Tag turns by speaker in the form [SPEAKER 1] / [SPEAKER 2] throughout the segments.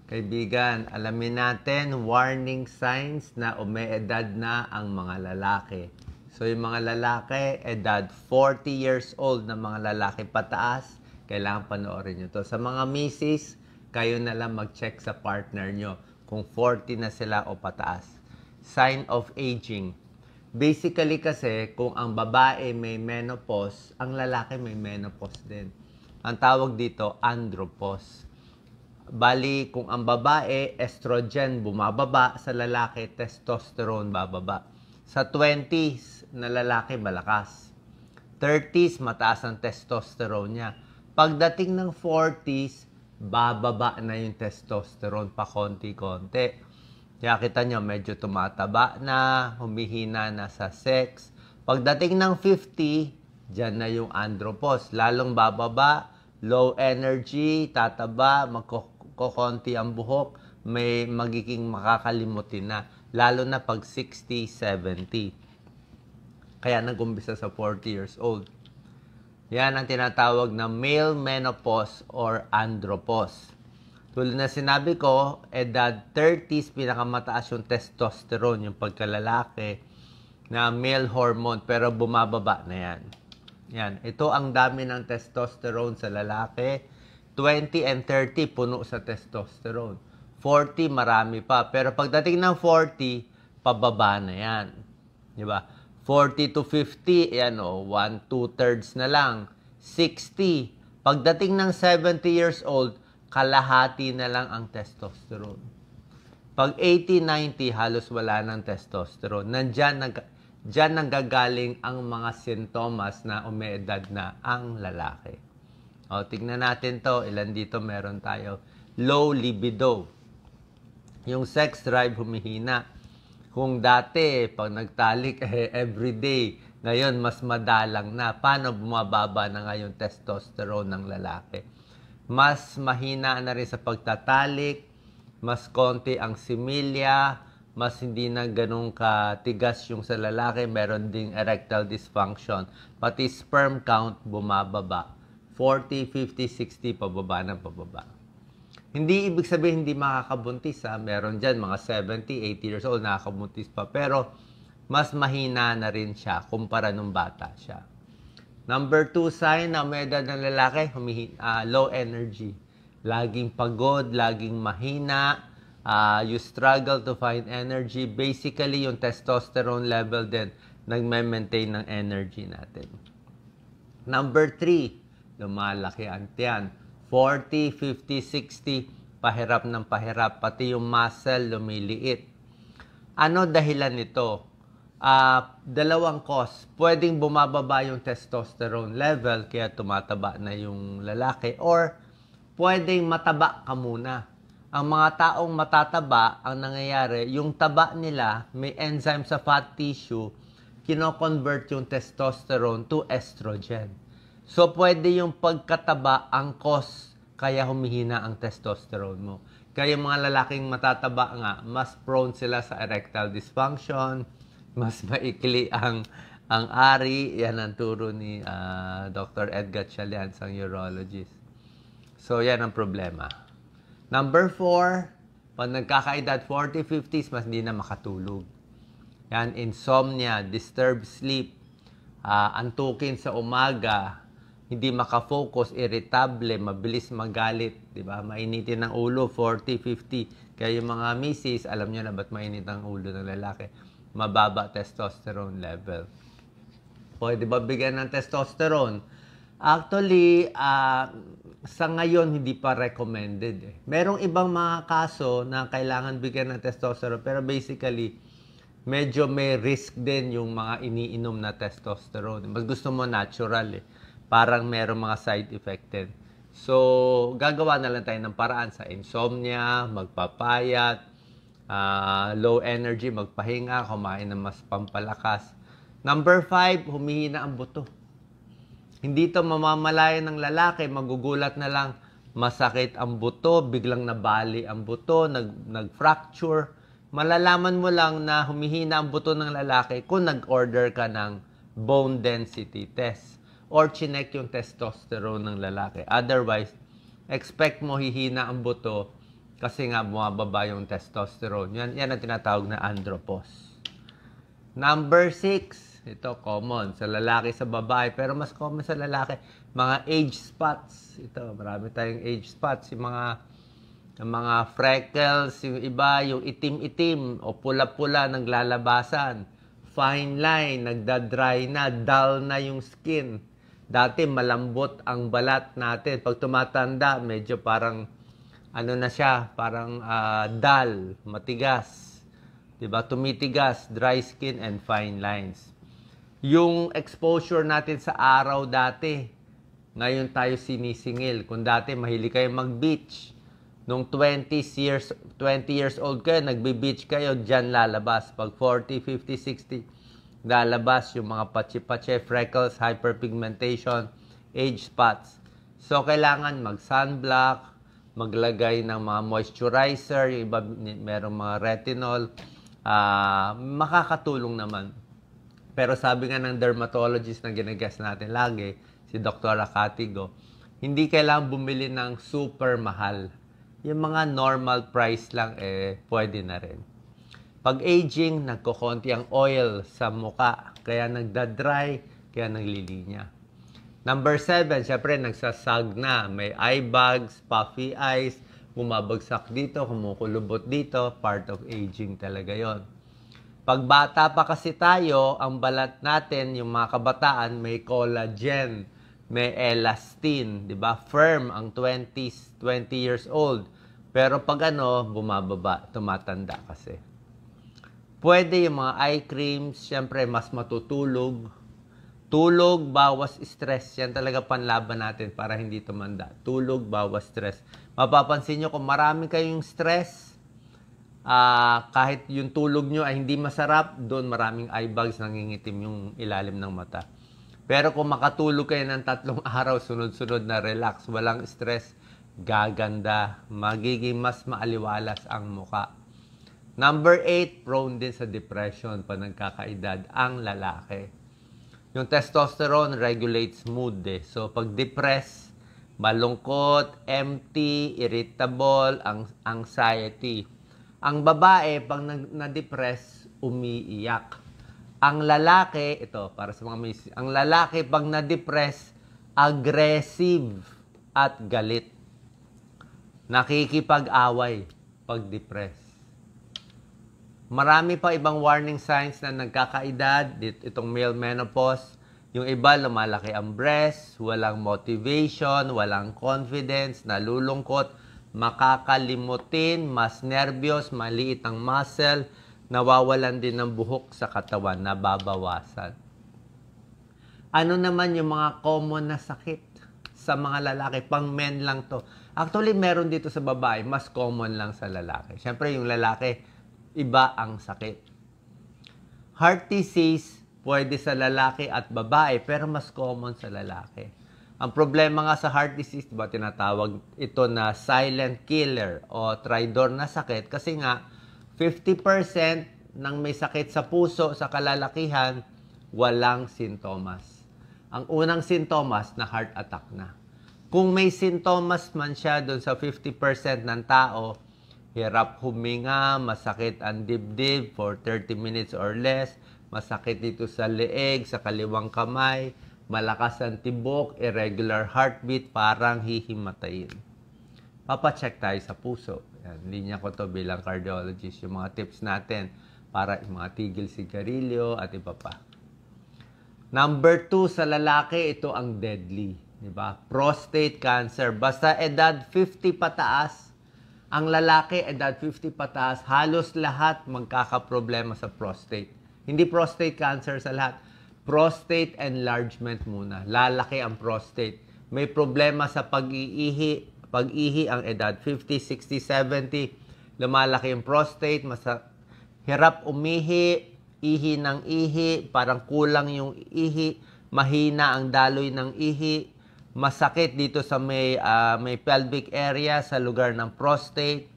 [SPEAKER 1] Kaibigan, alamin natin warning signs na umeedad na ang mga lalaki. So yung mga lalaki, edad 40 years old na mga lalaki pataas, kailangan panoorin nyo to. Sa mga misis, kayo na lang mag-check sa partner nyo kung 40 na sila o pataas. Sign of aging. Basically kasi, kung ang babae may menopause, ang lalaki may menopause din. Ang tawag dito, andropause. Bali, kung ang babae, estrogen bumababa, sa lalaki, testosterone bababa. Sa 20s na lalaki, malakas. 30s, mataas ang testosterone niya. Pagdating ng 40s, bababa na yung testosterone pa konti-konti. Kaya kita nyo, medyo tumataba na, humihina na sa sex. Pagdating ng 50, dyan na yung andropause. Lalong bababa, low energy, tataba, magkokonti ang buhok, may magiging makakalimutin na. Lalo na pag 60, 70. Kaya nag-umpisa sa 40 years old. Yan ang tinatawag na male menopause or andropause. Tulad na sinabi ko, edad 30s, pinakamataas yung testosterone, yung pagkalalaki, na male hormone, pero bumababa na yan. Yan. Ito ang dami ng testosterone sa lalaki. 20 and 30, puno sa testosterone. 40, marami pa. Pero pagdating ng 40, pababa na yan. Di ba? 40 to 50, yan o, 1/2 na lang. 60, pagdating ng 70 years old, kalahati na lang ang testosterone. Pag 80, 90, halos wala ng testosterone. Diyan nanggagaling ang mga sintomas na umeedad na ang lalaki. O, tignan natin to. Ilan dito meron tayo? Low libido. Yung sex drive humihina. Kung dati, pag nagtalik, everyday. Ngayon, mas madalang na. Paano bumababa na ngayon testosterone ng lalaki? Mas mahina na rin sa pagtatalik. Mas konti ang similya. Mas hindi na ganun katigas yung sa lalaki. Meron ding erectile dysfunction. Pati sperm count bumababa. 40, 50, 60, pababa na pababa. Hindi ibig sabihin hindi makakabuntis. Meron dyan mga 70, 80 years old nakakabuntis pa. Pero mas mahina na rin siya kumpara nung bata siya. Number 2 sign na may edad ng lalaki, low energy. Laging pagod, laging mahina. You struggle to find energy. Basically, yung testosterone level din nagme-maintain ng energy natin. Number 3, lumalaki ang tiyan. 40, 50, 60, pahirap ng pahirap. Pati yung muscle lumiliit. Ano dahilan nito? Dalawang cause. Pwedeng bumababa yung testosterone level, kaya tumataba na yung lalaki. Or, pwedeng mataba ka muna. Ang mga taong matataba, ang nangyayari, yung taba nila, may enzyme sa fat tissue, kino-convert yung testosterone to estrogen. So, pwede yung pagkataba ang cause, kaya humihina ang testosterone mo. Kaya yung mga lalaking matataba nga, mas prone sila sa erectile dysfunction, mas maikli ang ari. Yan ang turo ni Dr. Edgar Chalians, ang urologist. So, yan ang problema. Number 4, pag nagkakaedad 40, 50s, mas hindi na makatulog. Yan, insomnia, disturbed sleep, antukin sa umaga, hindi makafocus, irritable, mabilis magalit, di ba? Mainitin ang ulo, 40, 50. Kaya yung mga misis, alam nyo na ba't mainit ang ulo ng lalaki? Mababa testosterone level. Pwede ba bigyan ng testosterone? Actually, sa ngayon, hindi pa recommended. Merong ibang mga kaso na kailangan bigyan ng testosterone, pero basically, medyo may risk din yung mga iniinom na testosterone. Mas gusto mo natural eh. Parang merong mga side effect din. So, gagawa na lang tayo ng paraan sa insomnia, magpapayat, low energy, magpahinga, kumain ng mas pampalakas. Number 5, humihina ang buto. Hindi to mamamalayan ng lalaki, magugulat na lang, masakit ang buto, biglang nabali ang buto, nag-fracture. Malalaman mo lang na humihina ang buto ng lalaki kung nag-order ka ng bone density test or chinek yung testosterone ng lalaki. Otherwise, expect mo hihina ang buto Kasi nga bumababa yung testosterone. Yan ang tinatawag na andropause. Number 6, ito common sa lalaki sa babae, pero mas common sa lalaki, mga age spots. Ito, marami tayong age spots, yung mga freckles, yung iba, yung itim-itim o pula-pula naglalabasan. Fine line, nagda-dry na, dull na yung skin. Dati malambot ang balat natin. Pag tumatanda, medyo parang ano na siya, parang dull, matigas. 'Di ba? Tumitigas, dry skin and fine lines. Yung exposure natin sa araw dati, ngayon tayo sinisingil. Kung dati mahilig kayo mag-beach, nung 20 years old kayo, nagbe-beach kayo, diyan lalabas. Pag 40, 50, 60, lalabas yung mga patsi-patsi, freckles, hyperpigmentation, age spots. So, kailangan mag-sunblock, maglagay ng mga moisturizer, yung iba merong mga retinol, makakatulong naman. Pero sabi nga ng dermatologist na ginagas natin lagi, si Dr. Acatigo, hindi kailangan bumili ng super mahal. Yung mga normal price lang, pwede na rin. Pag aging, nagkukonti ang oil sa muka, kaya nagda-dry, kaya naglilinya. Number 7, syempre nagsasag na. May eye bags, puffy eyes, bumabagsak dito, kumukulubot dito, part of aging talaga yon. Pag bata pa kasi tayo, ang balat natin, yung mga kabataan, may collagen, may elastin, di ba? Firm ang 20 years old. Pero pag bumababa, tumatanda kasi. Pwede yung mga eye creams, syempre mas matutulog. Tulog, bawas stress. Yan talaga panlaban natin para hindi tumanda. Tulog, bawas stress. Mapapansin nyo kung marami kayong stress, kahit yung tulog nyo ay hindi masarap, doon maraming eye bags, nangingitim yung ilalim ng mata. Pero kung makatulog kayo ng 3 araw, sunod-sunod na relax, walang stress, gaganda. Magiging mas maaliwalas ang muka. Number 8, prone din sa depression pag nagkakaedad ang lalaki. Yung testosterone regulates mood So, pag depressed, malungkot, empty, irritable, anxiety. Ang babae, pag na-depress, umiiyak. Ang lalaki, ito, para sa mga ang lalaki, pag na-depress, aggressive at galit. Nakikipag-away pag depressed. Marami pa ibang warning signs na nagkakaedad, itong male menopause. Yung iba, lumalaki ang breast, walang motivation, walang confidence, nalulungkot, makakalimutin, mas nervyos, maliit ang muscle, nawawalan din ng buhok sa katawan, nababawasan. Ano naman yung mga common na sakit sa mga lalaki? Pang men lang to. Actually, meron dito sa babae, mas common lang sa lalaki. Siyempre, yung lalaki, iba ang sakit. Heart disease, pwede sa lalaki at babae, pero mas common sa lalaki. Ang problema nga sa heart disease, diba, tinatawag ito na silent killer o traidor na sakit kasi nga 50% ng may sakit sa puso sa kalalakihan, walang sintomas. Ang unang sintomas na heart attack na. Kung may sintomas man siya doon sa 50% ng tao, hirap huminga, masakit ang dibdib for 30 minutes or less, masakit dito sa leeg, sa kaliwang kamay, malakas ang tibok, irregular heartbeat, parang hihimatayin. Papacheck tayo sa puso. Yan, linya ko to bilang cardiologist, yung mga tips natin para yung mga tigil sigarilyo at iba pa. Number 2 sa lalaki, ito ang deadly. Diba? Prostate cancer. Basta edad 50 pataas, ang lalaki, edad 50 pataas, halos lahat magkakaproblema sa prostate. Hindi prostate cancer sa lahat. Prostate enlargement muna. Lalaki ang prostate. May problema sa pag-ihi. Pag-ihi ang edad 50, 60, 70. Lumalaki yung prostate. Hirap umihi. Ihi ng ihi. Parang kulang yung ihi. Mahina ang daloy ng ihi. Masakit dito sa may pelvic area sa lugar ng prostate.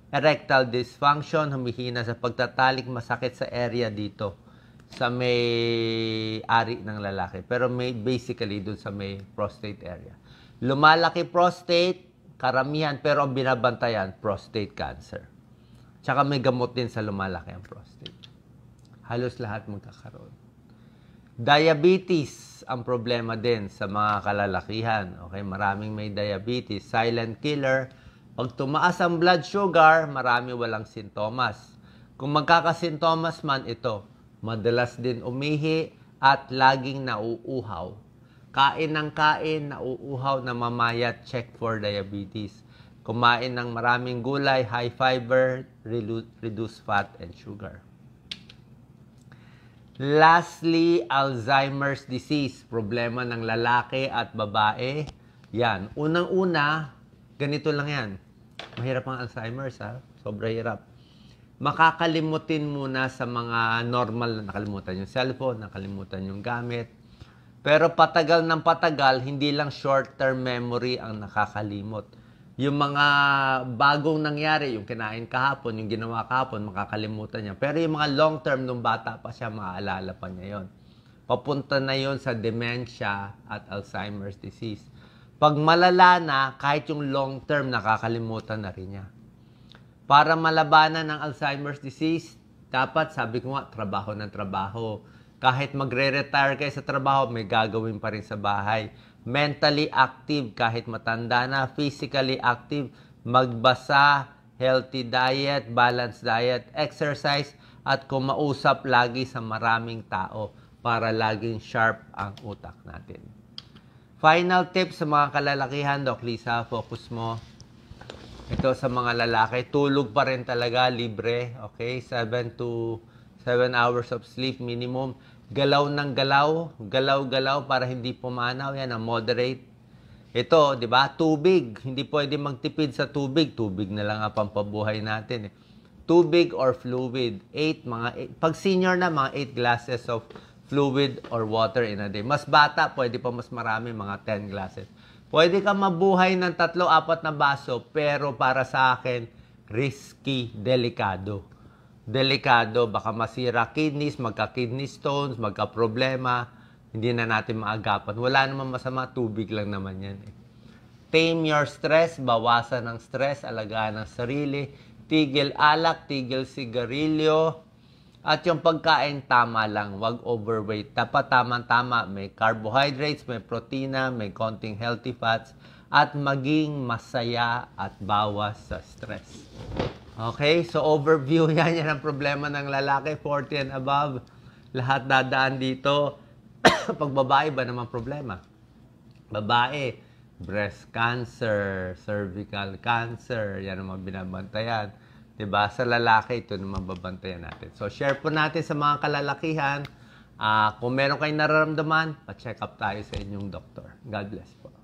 [SPEAKER 1] Erectile dysfunction, humihina sa pagtatalik, masakit sa area dito sa may ari ng lalaki. Pero basically doon sa may prostate area. Lumalaki prostate, karamihan, pero ang binabantayan, prostate cancer. Tsaka may gamot din sa lumalaki ang prostate. Halos lahat magkakaroon. Diabetes ang problema din sa mga kalalakihan. Okay, maraming may diabetes. Silent killer. Pag tumaas ang blood sugar, marami walang sintomas. Kung magkakasintomas man ito, madalas din umihi at laging nauuhaw. Kain ng kain, nauuhaw, namamayat, check for diabetes. Kumain ng maraming gulay, high fiber, reduced fat and sugar. Lastly, Alzheimer's disease. Problema ng lalaki at babae. Yan. Unang-una, ganito lang yan. Mahirap ang Alzheimer's, ha? Sobra hirap. Makakalimutin muna sa mga normal na nakalimutan yung cellphone, nakalimutan yung gamit. Pero patagal ng patagal, hindi lang short-term memory ang nakakalimot. Yung mga bagong nangyari, yung kinain kahapon, yung ginawa kahapon, makakalimutan niya. Pero yung mga long-term, nung bata pa siya, maaalala pa niya yon. Papunta na yon sa dementia at Alzheimer's disease. Pag malala na, kahit yung long-term, nakakalimutan na rin niya. Para malabanan ng Alzheimer's disease, dapat, sabi ko nga, trabaho ng trabaho. Kahit magre-retire kayo sa trabaho, may gagawin pa rin sa bahay. Mentally active, kahit matanda na. Physically active, magbasa, healthy diet, balanced diet, exercise, at kumausap lagi sa maraming tao para laging sharp ang utak natin. Final tip sa mga kalalakihan, Doc Lisa, focus mo. Ito sa mga lalaki, tulog pa rin talaga, libre. Okay, 7 hours of sleep minimum. Galaw ng galaw, galaw-galaw para hindi pumanaw. Yan ang moderate. Ito, di ba? Tubig. Hindi pwede magtipid sa tubig. Tubig na lang ang pampabuhay natin. Tubig or fluid. Pag senior na, mga 8 glasses of fluid or water in a day. Mas bata, pwede pa mas marami, mga 10 glasses. Pwede ka mabuhay ng 3-4 na baso, pero para sa akin, risky, delikado. Delikado, baka masira kidneys, magka-kidney stones, magka-problema, hindi na natin maagapan. Wala naman masama, tubig lang naman yan. Tame your stress, bawasan ng stress, alagaan ng sarili, tigil alak, tigil sigarilyo, at yung pagkain, tama lang, wag overweight. Dapat tama-tama, may carbohydrates, may protina, may konting healthy fats, at maging masaya at bawas sa stress. Okay, so overview yan ang problema ng lalaki, 40 and above. Lahat dadaan dito. Pag babae ba naman problema? Babae, breast cancer, cervical cancer, yan ang mga binabantayan. Diba? Sa lalaki, ito naman babantayan natin. So, share po natin sa mga kalalakihan. Kung meron kayong nararamdaman, pa-check up tayo sa inyong doktor. God bless po.